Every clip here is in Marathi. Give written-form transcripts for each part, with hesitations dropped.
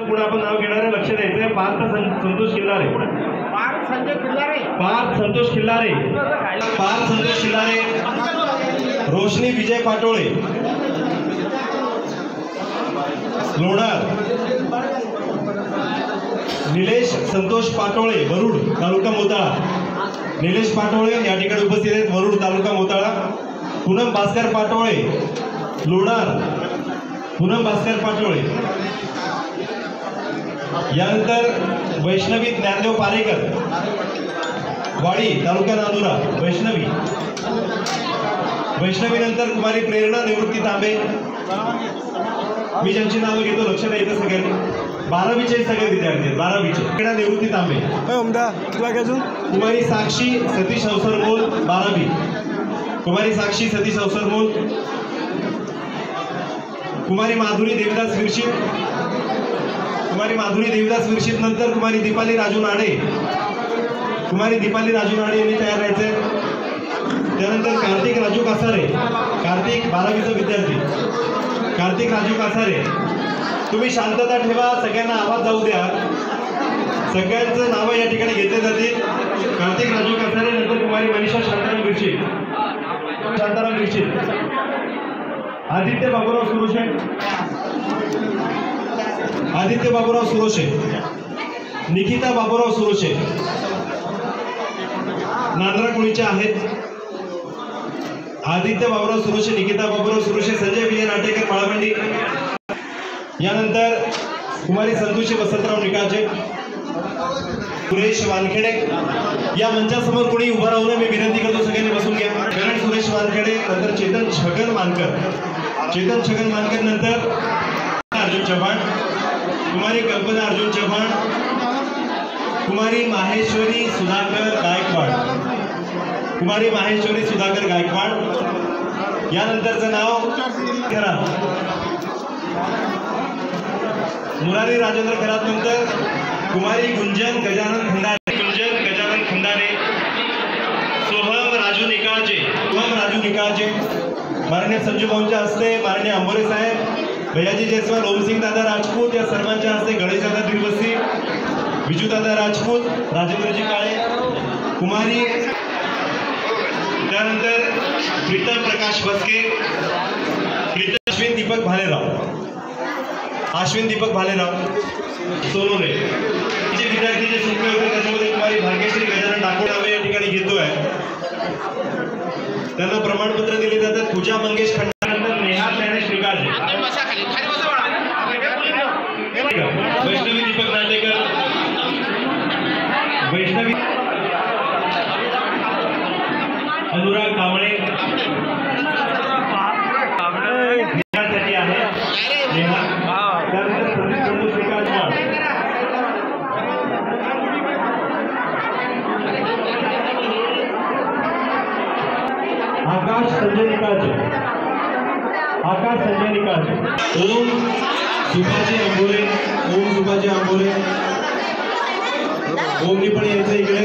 पुढे आपण नाव घेणार आहे, लक्ष द्यायचं आहे. संतोष खिल्लारे, पार्थ संतोष खिल्लारे, पार्थ संतोष खिल्लारे, रोशनी विजय पाटोळे, लोणार, निलेश संतोष पाटोळे, वरुड तालुका मोताळा. निलेश पाटोळे या ठिकाणी उपस्थित आहेत, वरुड तालुका मोताळा. पूनम भास्कर पाटोळे, लोणार, पूनम भास्कर पाटोळे. यानंतर वैष्णवी ज्ञानदेव पारेकर, वाडी तालुका नांदुरा. वैष्णवी नंतर कुमारी प्रेरणा निवृत्ती तांबे. मी ज्यांची नावं घेतो लक्ष द्यायचं सगळ्यांनी. 12वीचे सगळे विद्यार्थी आहेत. 12वीचे प्रेरणा निवृत्ती तांबे. कुमारी साक्षी सतीश अवसरमोल, 12वी. कुमारी साक्षी सतीश अवसरमोल. कुमारी माधुरी देवदास विरशित, कुमारी माधुरी देवदास विरशित नंतर कुमारी दीपाली राजू नाडे. कुमारी दीपाली राजू नाडे यांनी तयार राहायचे. त्यानंतर कार्तिक राजू कासारे, कार्तिक 12वीचा विद्यार्थी, कार्तिक राजू कासारे. तुम्ही शांतता ठेवा, सगळ्यांना आवाज जाऊ द्या. सगळ्यांचं नावं या ठिकाणी घेतले जातील. कार्तिक राजू कासारे नंतर कुमारी मनीषा शांताराम विरशित, शांताराम विरशित. आदित्य बाबूराव सुरोशे, आदित्य बाबूराव सुरोशे. निकिता बाबूराव सुरोशे नांद्रा कुळीच्या आहेत. आदित्य बाबूराव सुरोशे, निकिता बाबूराव सुरोशे. संजय विजय नाटेकर, माळवंडी. यानंतर कुमारी संतोषी वसंतराव निकाळजे, सुरेश वानखेडे. या मंचासमोर कोणी उभं राहू नये, मी विनंती करतो सगळ्यांनी बसून घ्या. कारण सुरेश वानखेडे नंतर चेतन छगन मानकर, चेतन छगन मानकर नंतर अर्जुन चव्हाण, कुमारी कल्पना अर्जुन चव्हाण, कुमारी माहेश्वरी सुधाकर गायकवाड, कुमारी माहेश्वरी सुधाकर गायकवाड. यानंतरचं नाव खरात, मुरारी राजेंद्र खरात. नंतर कुमारी गुंजन गजानन खंदारे, गुंजन गजानन खंदारे. सोहम राजू निकाळजे, सोहम राजू निकाळजे. माननीय संजू भाऊंच्या हस्ते माननीय अंबोरे साहेब, भैयाजी जयस्वाल, ओमसिंग दादा राजपूत या सर्वांच्या हस्ते गणेश दादा दिवसी, विजू दादा राजपूत, राजेंद्रजी काळे, कुमारी. त्यानंतर प्रीतम प्रकाश बसके, प्रीतम अश्विन दीपक भालेराव, अश्विन दीपक भालेराव सोनोने. जे विद्यार्थी जे सुटले होते त्याच्यामध्ये कुमारी भाग्यश्री गजानन डाकोळे या ठिकाणी घेतोय. त्यांना प्रमाणपत्र दिले जातात. पूजा मंगेश खंडानंतर नेहा ज्ञानेश निकाळजे, वैष्णवी दीपक नाटेकर, वैष्णवी अनुराग कांबळे नेहासाठी आहे. नेहा. त्यानंतर संदीप संतोष निकाळजे, आकाश संजय निकाळजे, आकाश संजय निकाळजे. ओम सुभाजी आंबोले, ओम सुभाजी आंबोले. ओमनी पण यायचं इकडे.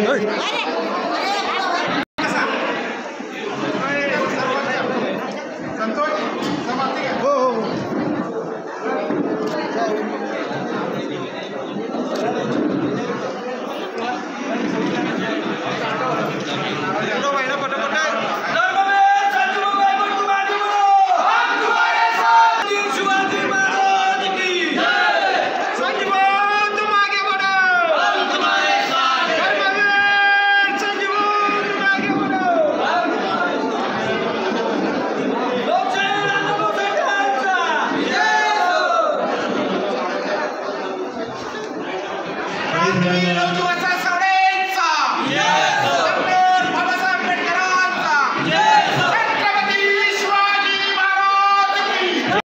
Terima kasih.